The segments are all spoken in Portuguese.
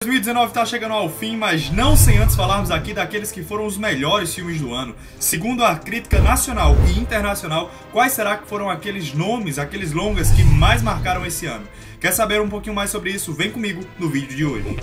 2019 está chegando ao fim, mas não sem antes falarmos aqui daqueles que foram os melhores filmes do ano. Segundo a crítica nacional e internacional, quais será que foram aqueles nomes, aqueles longas que mais marcaram esse ano? Quer saber um pouquinho mais sobre isso? Vem comigo no vídeo de hoje.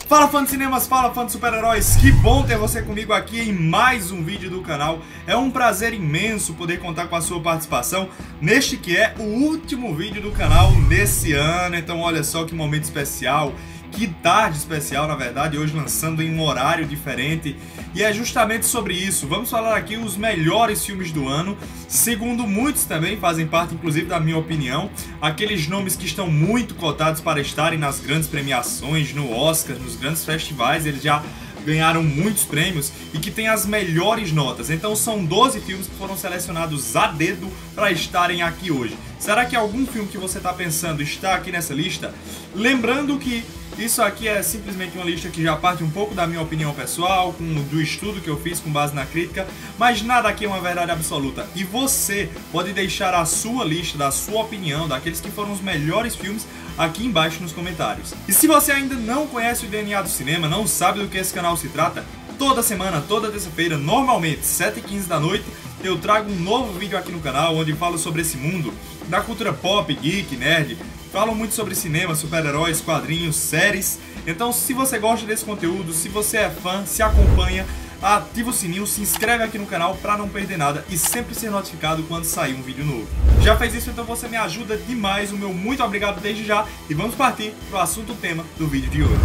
Fala fã de cinemas, fala fã de super-heróis, que bom ter você comigo aqui em mais um vídeo do canal. É um prazer imenso poder contar com a sua participação neste que é o último vídeo do canal nesse ano. Então olha só que momento especial, que tarde especial na verdade, hoje lançando em um horário diferente. E é justamente sobre isso, vamos falar aqui os melhores filmes do ano, segundo muitos também, fazem parte inclusive da minha opinião, aqueles nomes que estão muito cotados para estarem nas grandes premiações, no Oscar, nos grandes festivais, eles já ganharam muitos prêmios e que tem as melhores notas. Então são 12 filmes que foram selecionados a dedo para estarem aqui hoje. Será que algum filme que você está pensando está aqui nessa lista? Lembrando que isso aqui é simplesmente uma lista que já parte um pouco da minha opinião pessoal, do estudo que eu fiz com base na crítica, mas nada aqui é uma verdade absoluta. E você pode deixar a sua lista, da sua opinião, daqueles que foram os melhores filmes, aqui embaixo nos comentários. E se você ainda não conhece o DNA do cinema, não sabe do que esse canal se trata, toda semana, toda terça-feira, normalmente 7h15 da noite, eu trago um novo vídeo aqui no canal, onde falo sobre esse mundo da cultura pop, geek, nerd. Falo muito sobre cinema, super-heróis, quadrinhos, séries. Então se você gosta desse conteúdo, se você é fã, se acompanha, ativa o sininho, se inscreve aqui no canal para não perder nada e sempre ser notificado quando sair um vídeo novo. Já fez isso, então você me ajuda demais, o meu muito obrigado desde já. E vamos partir para o assunto tema do vídeo de hoje.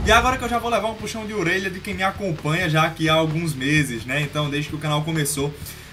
E agora que eu já vou levar um puxão de orelha de quem me acompanha já aqui há alguns meses, né? Então desde que o canal começou.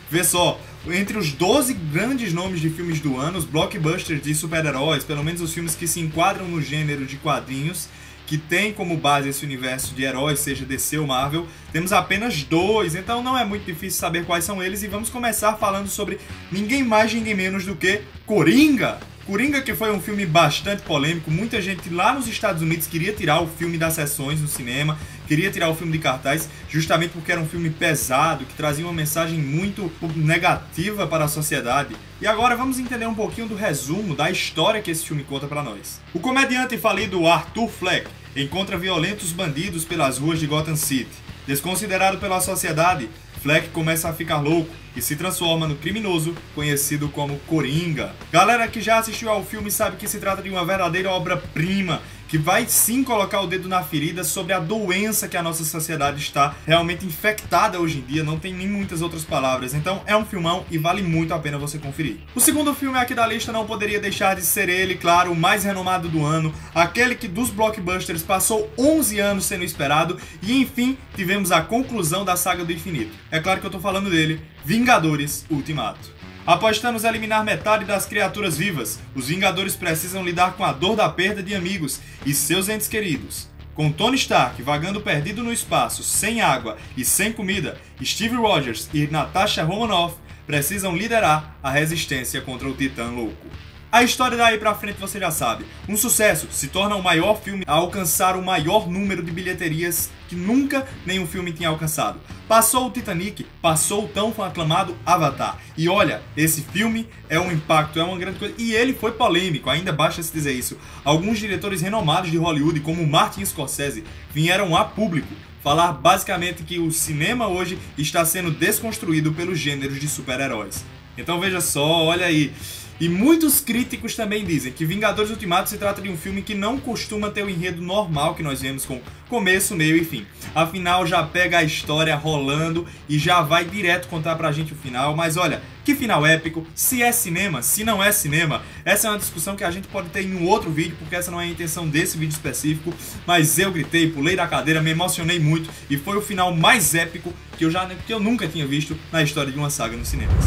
Vê só, entre os 12 grandes nomes de filmes do ano, os blockbusters de super-heróis, pelo menos os filmes que se enquadram no gênero de quadrinhos, que tem como base esse universo de heróis, seja DC ou Marvel, temos apenas 2, então não é muito difícil saber quais são eles, e vamos começar falando sobre ninguém mais, ninguém menos do que Coringa! Coringa, que foi um filme bastante polêmico, muita gente lá nos Estados Unidos queria tirar o filme das sessões no cinema, queria tirar o filme de cartaz, justamente porque era um filme pesado, que trazia uma mensagem muito negativa para a sociedade. E agora vamos entender um pouquinho do resumo da história que esse filme conta para nós. O comediante falido Arthur Fleck encontra violentos bandidos pelas ruas de Gotham City. Desconsiderado pela sociedade, Fleck começa a ficar louco e se transforma no criminoso conhecido como Coringa. Galera que já assistiu ao filme sabe que se trata de uma verdadeira obra-prima, que vai sim colocar o dedo na ferida sobre a doença que a nossa sociedade está realmente infectada hoje em dia, não tem nem muitas outras palavras. Então é um filmão e vale muito a pena você conferir. O segundo filme aqui da lista não poderia deixar de ser ele, claro, o mais renomado do ano, aquele que dos blockbusters passou 11 anos sendo esperado e enfim tivemos a conclusão da saga do infinito. É claro que eu tô falando dele, Vingadores Ultimato. Após Thanos eliminar metade das criaturas vivas, os Vingadores precisam lidar com a dor da perda de amigos e seus entes queridos. Com Tony Stark vagando perdido no espaço, sem água e sem comida, Steve Rogers e Natasha Romanoff precisam liderar a resistência contra o Titã Louco. A história daí pra frente você já sabe. Um sucesso, se torna o maior filme a alcançar o maior número de bilheterias que nunca nenhum filme tinha alcançado. Passou o Titanic, passou o tão aclamado Avatar. E olha, esse filme é um impacto, é uma grande coisa. E ele foi polêmico, ainda basta se dizer isso. Alguns diretores renomados de Hollywood, como Martin Scorsese, vieram a público falar basicamente que o cinema hoje está sendo desconstruído pelos gêneros de super-heróis. Então veja só, olha aí. E muitos críticos também dizem que Vingadores Ultimato se trata de um filme que não costuma ter o enredo normal que nós vemos com começo, meio e fim. Afinal, já pega a história rolando e já vai direto contar pra gente o final. Mas olha, que final épico, se é cinema, se não é cinema, essa é uma discussão que a gente pode ter em um outro vídeo, porque essa não é a intenção desse vídeo específico. Mas eu gritei, pulei da cadeira, me emocionei muito e foi o final mais épico que eu nunca tinha visto na história de uma saga nos cinemas.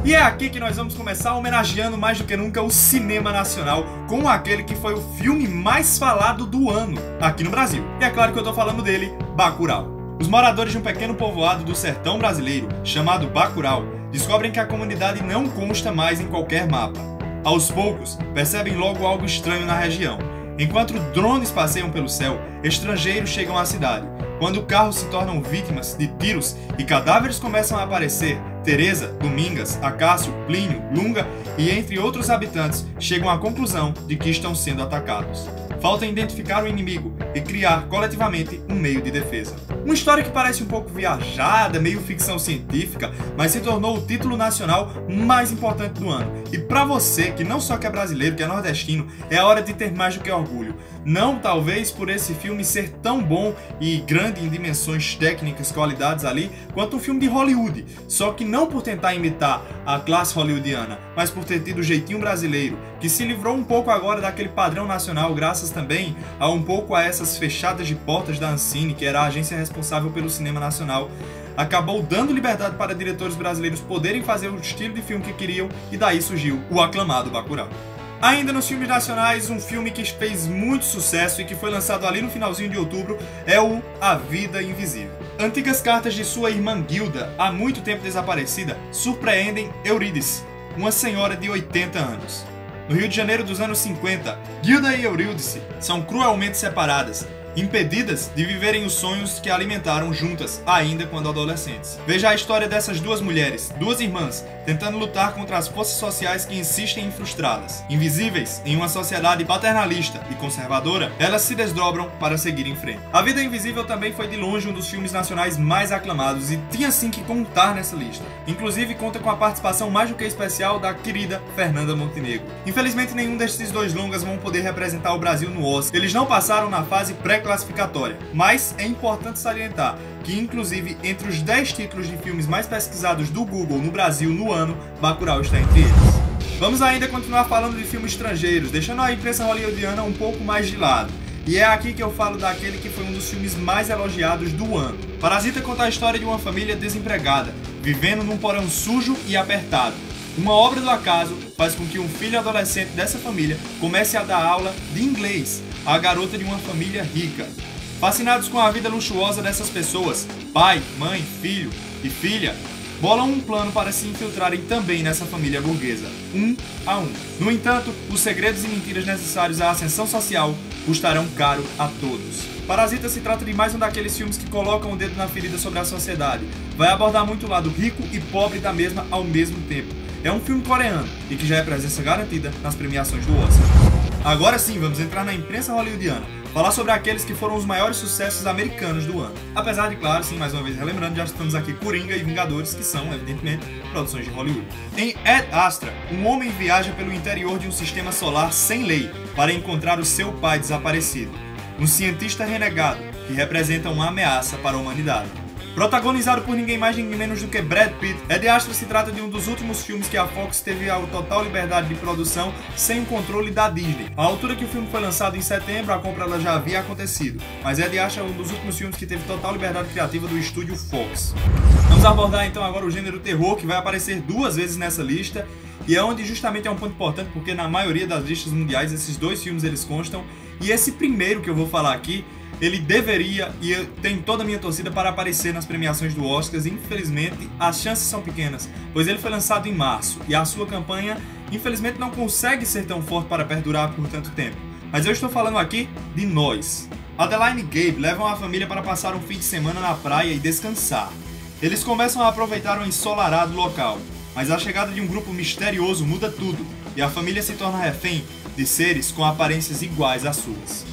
E é aqui que nós vamos começar homenageando mais do que nunca o cinema nacional com aquele que foi o filme mais falado do ano aqui no Brasil. E é claro que eu tô falando dele, Bacurau. Os moradores de um pequeno povoado do sertão brasileiro, chamado Bacurau, descobrem que a comunidade não consta mais em qualquer mapa. Aos poucos, percebem logo algo estranho na região. Enquanto drones passeiam pelo céu, estrangeiros chegam à cidade. Quando carros se tornam vítimas de tiros e cadáveres começam a aparecer, Teresa, Domingas, Acácio, Plínio, Lunga e entre outros habitantes chegam à conclusão de que estão sendo atacados. Falta identificar o inimigo e criar coletivamente um meio de defesa. Uma história que parece um pouco viajada, meio ficção científica, mas se tornou o título nacional mais importante do ano. E pra você, que não só que é brasileiro, que é nordestino, é a hora de ter mais do que orgulho. Não talvez por esse filme ser tão bom e grande em dimensões técnicas, qualidades ali, quanto um filme de Hollywood. Só que não por tentar imitar a classe hollywoodiana, mas por ter tido o jeitinho brasileiro, que se livrou um pouco agora daquele padrão nacional, graças também a um pouco a essas fechadas de portas da Ancine, que era a agência responsável pelo cinema nacional. Acabou dando liberdade para diretores brasileiros poderem fazer o estilo de filme que queriam, e daí surgiu o aclamado Bacurau. Ainda nos filmes nacionais, um filme que fez muito sucesso e que foi lançado ali no finalzinho de outubro é o A Vida Invisível. Antigas cartas de sua irmã Gilda, há muito tempo desaparecida, surpreendem Eurídice, uma senhora de 80 anos. No Rio de Janeiro dos anos 50, Gilda e Eurídice são cruelmente separadas, impedidas de viverem os sonhos que alimentaram juntas, ainda quando adolescentes. Veja a história dessas duas mulheres, duas irmãs, tentando lutar contra as forças sociais que insistem em frustrá-las. Invisíveis em uma sociedade paternalista e conservadora, elas se desdobram para seguir em frente. A Vida Invisível também foi de longe um dos filmes nacionais mais aclamados e tinha sim que contar nessa lista. Inclusive conta com a participação mais do que especial da querida Fernanda Montenegro. Infelizmente nenhum destes dois longas vão poder representar o Brasil no Oscar. Eles não passaram na fase pré-classificatória, mas é importante salientar que inclusive entre os 10 títulos de filmes mais pesquisados do Google no Brasil no ano, Bacurau está entre eles. Vamos ainda continuar falando de filmes estrangeiros, deixando a imprensa hollywoodiana um pouco mais de lado. E é aqui que eu falo daquele que foi um dos filmes mais elogiados do ano. Parasita conta a história de uma família desempregada, vivendo num porão sujo e apertado. Uma obra do acaso faz com que um filho adolescente dessa família comece a dar aula de inglês à garota de uma família rica. Fascinados com a vida luxuosa dessas pessoas, pai, mãe, filho e filha bolam um plano para se infiltrarem também nessa família burguesa, um a um. No entanto, os segredos e mentiras necessários à ascensão social custarão caro a todos. Parasita se trata de mais um daqueles filmes que colocam o dedo na ferida sobre a sociedade. Vai abordar muito o lado rico e pobre da mesma ao mesmo tempo. É um filme coreano e que já é presença garantida nas premiações do Oscar. Agora sim, vamos entrar na imprensa hollywoodiana, falar sobre aqueles que foram os maiores sucessos americanos do ano. Apesar de, claro, sim, mais uma vez relembrando, já estamos aqui Coringa e Vingadores, que são, evidentemente, produções de Hollywood. Em Ad Astra, um homem viaja pelo interior de um sistema solar sem lei para encontrar o seu pai desaparecido, um cientista renegado que representa uma ameaça para a humanidade. Protagonizado por ninguém mais ninguém menos do que Brad Pitt, Ad Astra se trata de um dos últimos filmes que a Fox teve a total liberdade de produção sem o controle da Disney. À altura que o filme foi lançado em setembro, a compra já havia acontecido, mas Ad Astra é um dos últimos filmes que teve total liberdade criativa do estúdio Fox. Vamos abordar então agora o gênero terror, que vai aparecer 2 vezes nessa lista, e é onde justamente é um ponto importante, porque na maioria das listas mundiais esses 2 filmes eles constam, e esse primeiro que eu vou falar aqui, ele deveria, e eu tenho toda a minha torcida para aparecer nas premiações do Oscars. Infelizmente, as chances são pequenas, pois ele foi lançado em março, e a sua campanha, infelizmente, não consegue ser tão forte para perdurar por tanto tempo. Mas eu estou falando aqui de Nós. Adeline e Gabe levam a família para passar um fim de semana na praia e descansar. Eles começam a aproveitar o ensolarado local, mas a chegada de um grupo misterioso muda tudo, e a família se torna refém de seres com aparências iguais às suas.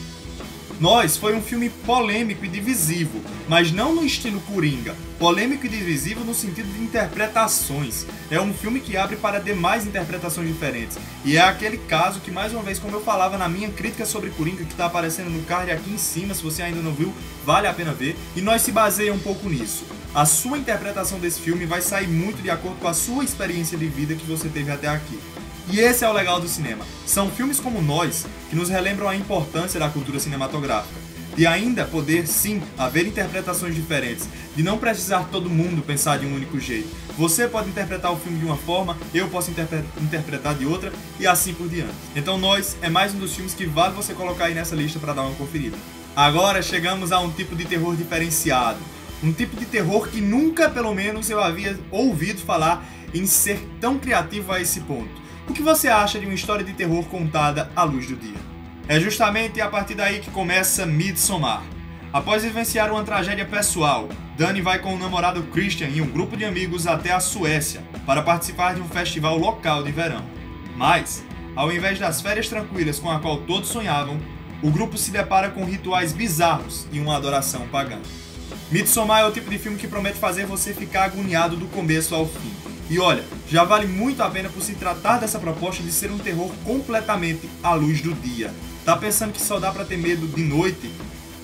Nós foi um filme polêmico e divisivo, mas não no estilo Coringa. Polêmico e divisivo no sentido de interpretações. É um filme que abre para demais interpretações diferentes. E é aquele caso que, mais uma vez, como eu falava na minha crítica sobre Coringa, que está aparecendo no card aqui em cima, se você ainda não viu, vale a pena ver. E nós se baseia um pouco nisso. A sua interpretação desse filme vai sair muito de acordo com a sua experiência de vida que você teve até aqui. E esse é o legal do cinema. São filmes como Nós que nos relembram a importância da cultura cinematográfica. De ainda poder, sim, haver interpretações diferentes. De não precisar todo mundo pensar de um único jeito. Você pode interpretar o filme de uma forma, eu posso interpretar de outra, e assim por diante. Então Nós é mais um dos filmes que vale você colocar aí nessa lista para dar uma conferida. Agora chegamos a um tipo de terror diferenciado. Um tipo de terror que nunca, pelo menos, eu havia ouvido falar em ser tão criativo a esse ponto. O que você acha de uma história de terror contada à luz do dia? É justamente a partir daí que começa Midsommar. Após vivenciar uma tragédia pessoal, Dani vai com o namorado Christian e um grupo de amigos até a Suécia para participar de um festival local de verão. Mas, ao invés das férias tranquilas com a qual todos sonhavam, o grupo se depara com rituais bizarros e uma adoração pagã. Midsommar é o tipo de filme que promete fazer você ficar agoniado do começo ao fim. E olha, já vale muito a pena por se tratar dessa proposta de ser um terror completamente à luz do dia. Tá pensando que só dá pra ter medo de noite?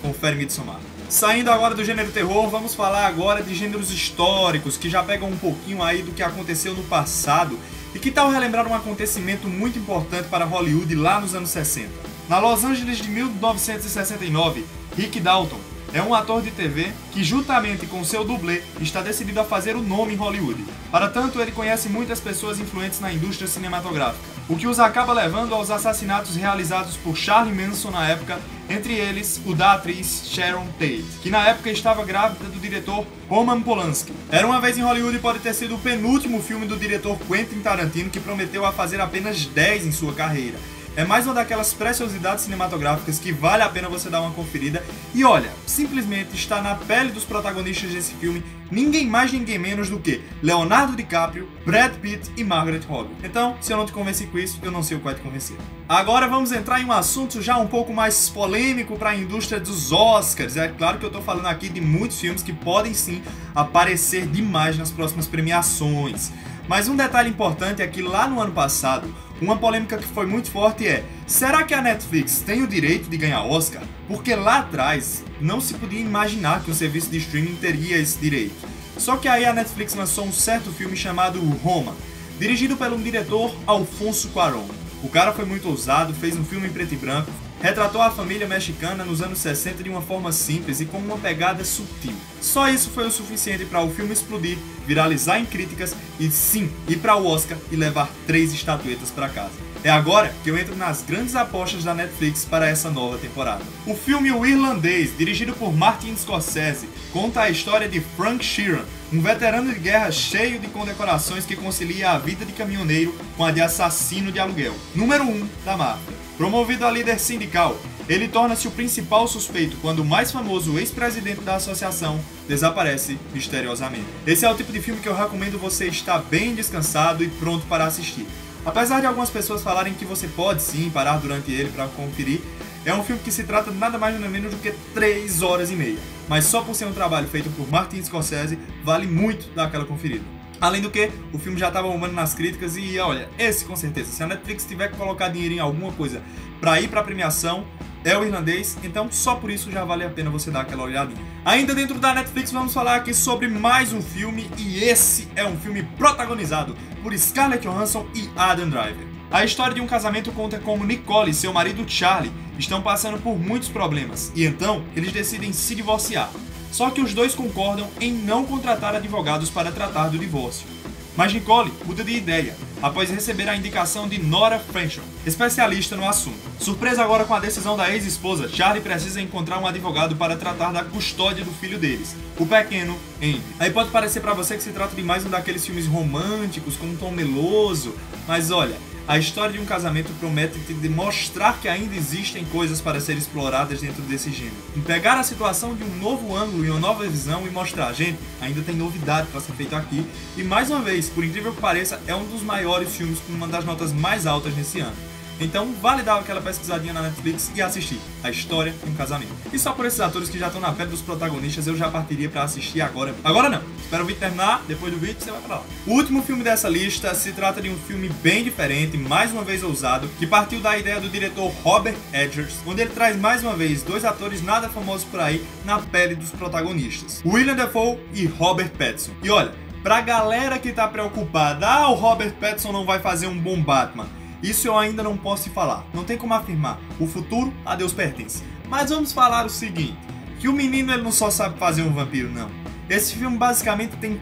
Confere Midsommar. Saindo agora do gênero terror, vamos falar agora de gêneros históricos que já pegam um pouquinho aí do que aconteceu no passado. E que tal relembrar um acontecimento muito importante para Hollywood lá nos anos 60? Na Los Angeles de 1969, Rick Dalton é um ator de TV que, juntamente com seu dublê, está decidido a fazer o nome em Hollywood. Para tanto, ele conhece muitas pessoas influentes na indústria cinematográfica, o que os acaba levando aos assassinatos realizados por Charlie Manson na época, entre eles o da atriz Sharon Tate, que na época estava grávida do diretor Roman Polanski. Era Uma Vez em Hollywood pode ter sido o penúltimo filme do diretor Quentin Tarantino, que prometeu a fazer apenas 10 em sua carreira. É mais uma daquelas preciosidades cinematográficas que vale a pena você dar uma conferida. E olha, simplesmente está na pele dos protagonistas desse filme ninguém mais, ninguém menos do que Leonardo DiCaprio, Brad Pitt e Margaret Robbie. Então, se eu não te convenci com isso, eu não sei o que vai te convencer. Agora vamos entrar em um assunto já um pouco mais polêmico para a indústria dos Oscars. É claro que eu estou falando aqui de muitos filmes que podem sim aparecer demais nas próximas premiações. Mas um detalhe importante é que lá no ano passado, uma polêmica que foi muito forte é: será que a Netflix tem o direito de ganhar Oscar? Porque lá atrás não se podia imaginar que um serviço de streaming teria esse direito. Só que aí a Netflix lançou um certo filme chamado Roma, dirigido pelo diretor Alfonso Cuarón. O cara foi muito ousado, fez um filme em preto e branco, retratou a família mexicana nos anos 60 de uma forma simples e com uma pegada sutil. Só isso foi o suficiente para o filme explodir, viralizar em críticas e sim, ir para o Oscar e levar 3 estatuetas para casa. É agora que eu entro nas grandes apostas da Netflix para essa nova temporada. O filme O Irlandês, dirigido por Martin Scorsese, conta a história de Frank Sheeran, um veterano de guerra cheio de condecorações que concilia a vida de caminhoneiro com a de assassino de aluguel, número 1 da máfia. Promovido a líder sindical, ele torna-se o principal suspeito quando o mais famoso ex-presidente da associação desaparece misteriosamente. Esse é o tipo de filme que eu recomendo você estar bem descansado e pronto para assistir. Apesar de algumas pessoas falarem que você pode sim parar durante ele para conferir, é um filme que se trata de nada mais nada menos do que 3 horas e meia. Mas só por ser um trabalho feito por Martin Scorsese, vale muito dar aquela conferida. Além do que, o filme já estava bombando nas críticas e olha, esse com certeza, se a Netflix tiver que colocar dinheiro em alguma coisa para ir para a premiação, é O Irlandês, então só por isso já vale a pena você dar aquela olhadinha. Ainda dentro da Netflix vamos falar aqui sobre mais um filme e esse é um filme protagonizado por Scarlett Johansson e Adam Driver. A história de um casamento conta como Nicole e seu marido Charlie estão passando por muitos problemas e então eles decidem se divorciar. Só que os dois concordam em não contratar advogados para tratar do divórcio. Mas Nicole muda de ideia após receber a indicação de Nora Frenchel, especialista no assunto. Surpresa agora com a decisão da ex-esposa, Charlie precisa encontrar um advogado para tratar da custódia do filho deles, o pequeno Andy. Aí pode parecer para você que se trata de mais um daqueles filmes românticos com um tom meloso, mas olha, a história de um casamento promete te demonstrar que ainda existem coisas para serem exploradas dentro desse gênero. Em pegar a situação de um novo ângulo e uma nova visão e mostrar, gente, ainda tem novidade para ser feito aqui. E mais uma vez, por incrível que pareça, é um dos maiores filmes com uma das notas mais altas nesse ano. Então vale dar aquela pesquisadinha na Netflix e assistir A História de um Casamento. E só por esses atores que já estão na pele dos protagonistas, eu já partiria pra assistir agora. Agora não, espera o vídeo terminar, depois do vídeo você vai pra lá. O último filme dessa lista se trata de um filme bem diferente, mais uma vez ousado, que partiu da ideia do diretor Robert Eggers, onde ele traz mais uma vez 2 atores nada famosos por aí na pele dos protagonistas, Willem Dafoe e Robert Pattinson. E olha, pra galera que tá preocupada, o Robert Pattinson não vai fazer um bom Batman, isso eu ainda não posso te falar, não tem como afirmar, o futuro a Deus pertence. Mas vamos falar o seguinte, que o menino ele não só sabe fazer um vampiro não. Esse filme basicamente tem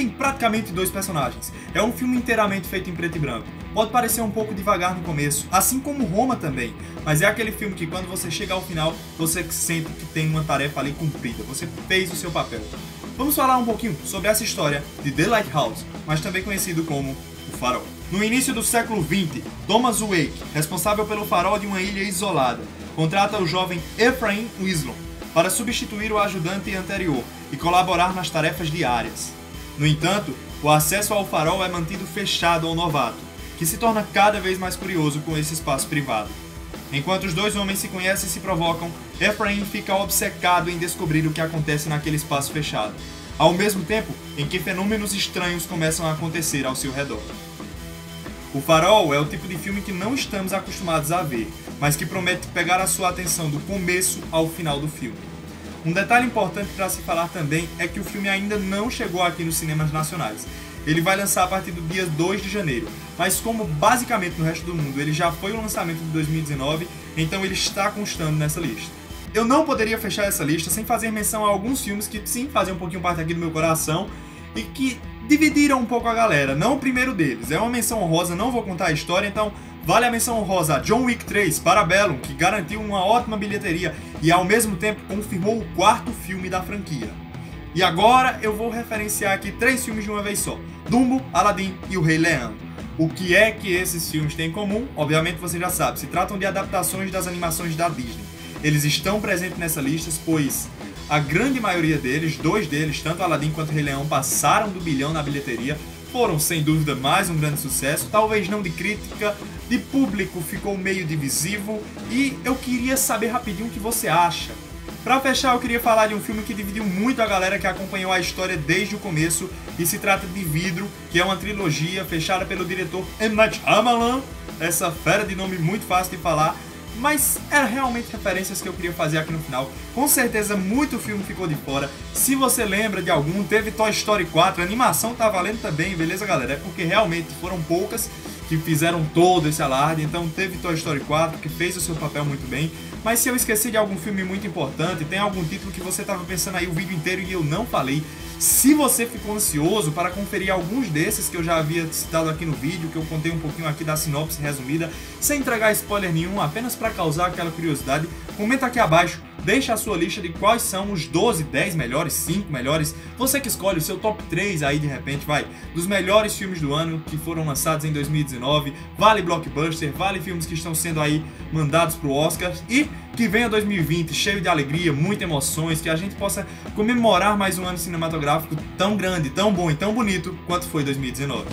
praticamente 2 personagens. É um filme inteiramente feito em preto e branco. Pode parecer um pouco devagar no começo, assim como Roma também, mas é aquele filme que quando você chega ao final, você sente que tem uma tarefa ali cumprida, você fez o seu papel. Vamos falar um pouquinho sobre essa história de The Lighthouse, mas também conhecido como O Farol. No início do século XX, Thomas Wake, responsável pelo farol de uma ilha isolada, contrata o jovem Ephraim Winslow para substituir o ajudante anterior e colaborar nas tarefas diárias. No entanto, o acesso ao farol é mantido fechado ao novato, que se torna cada vez mais curioso com esse espaço privado. Enquanto os dois homens se conhecem e se provocam, Ephraim fica obcecado em descobrir o que acontece naquele espaço fechado, ao mesmo tempo em que fenômenos estranhos começam a acontecer ao seu redor. O Farol é o tipo de filme que não estamos acostumados a ver, mas que promete pegar a sua atenção do começo ao final do filme. Um detalhe importante para se falar também é que o filme ainda não chegou aqui nos cinemas nacionais. Ele vai lançar a partir do dia 2 de janeiro, mas como basicamente no resto do mundo ele já foi o lançamento de 2019, então ele está constando nessa lista. Eu não poderia fechar essa lista sem fazer menção a alguns filmes que sim fazem um pouquinho parte aqui do meu coração e que dividiram um pouco a galera, não o primeiro deles. É uma menção honrosa, não vou contar a história, então vale a menção honrosa a John Wick 3, Parabellum, que garantiu uma ótima bilheteria e ao mesmo tempo confirmou o 4º filme da franquia. E agora eu vou referenciar aqui 3 filmes de uma vez só: Dumbo, Aladdin e O Rei Leão. O que é que esses filmes têm em comum? Obviamente você já sabe, se tratam de adaptações das animações da Disney. Eles estão presentes nessa lista, pois a grande maioria deles, 2 deles, tanto Aladdin quanto Rei Leão, passaram do bilhão na bilheteria, foram sem dúvida mais um grande sucesso, talvez não de crítica, de público ficou meio divisivo, e eu queria saber rapidinho o que você acha. Pra fechar, eu queria falar de um filme que dividiu muito a galera que acompanhou a história desde o começo, e se trata de Vidro, que é uma trilogia fechada pelo diretor M. Night Shyamalan, essa fera de nome muito fácil de falar, mas eram realmente referências que eu queria fazer aqui no final. Com certeza muito filme ficou de fora. Se você lembra de algum, teve Toy Story 4, a animação tá valendo também, beleza galera? É porque realmente foram poucas que fizeram todo esse alarde, então teve Toy Story 4 que fez o seu papel muito bem. Mas se eu esqueci de algum filme muito importante, tem algum título que você estava pensando aí o vídeo inteiro e eu não falei, se você ficou ansioso para conferir alguns desses que eu já havia citado aqui no vídeo, que eu contei um pouquinho aqui da sinopse resumida, sem entregar spoiler nenhum, apenas para causar aquela curiosidade, comenta aqui abaixo, deixa a sua lista de quais são os 12, 10 melhores, 5 melhores, você que escolhe o seu top 3 aí de repente, vai, dos melhores filmes do ano que foram lançados em 2019, vale blockbuster, vale filmes que estão sendo aí mandados pro Oscar e que venha 2020 cheio de alegria, muitas emoções, que a gente possa comemorar mais um ano cinematográfico tão grande, tão bom e tão bonito quanto foi 2019.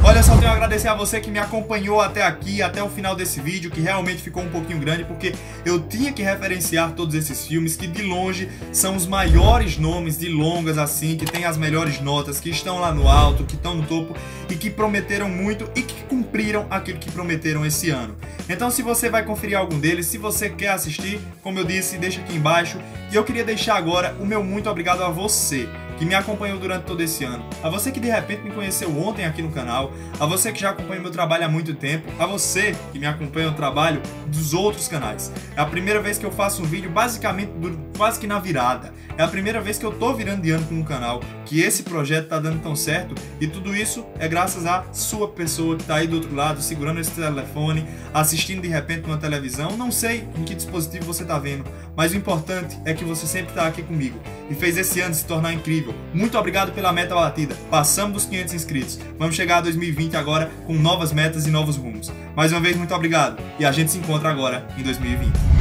Olha só, eu tenho a agradecer a você que me acompanhou até aqui, até o final desse vídeo, que realmente ficou um pouquinho grande, porque eu tinha que referenciar todos esses filmes que de longe são os maiores nomes de longas assim, que tem as melhores notas, que estão lá no alto, que estão no topo e que prometeram muito e que cumpriram aquilo que prometeram esse ano. Então se você vai conferir algum deles, se você quer assistir, como eu disse, deixa aqui embaixo. E eu queria deixar agora o meu muito obrigado a você que me acompanhou durante todo esse ano, a você que de repente me conheceu ontem aqui no canal, a você que já acompanha meu trabalho há muito tempo, a você que me acompanha o trabalho dos outros canais. É a primeira vez que eu faço um vídeo basicamente quase que na virada. É a primeira vez que eu tô virando de ano com um canal, que esse projeto tá dando tão certo, e tudo isso é graças à sua pessoa que tá aí do outro lado, segurando esse telefone, assistindo de repente uma televisão, não sei em que dispositivo você tá vendo, mas o importante é que você sempre tá aqui comigo, e fez esse ano se tornar incrível. Muito obrigado pela meta batida, passamos dos 500 inscritos, vamos chegar a 2020 agora com novas metas e novos rumos. Mais uma vez, muito obrigado, e a gente se encontra agora em 2020.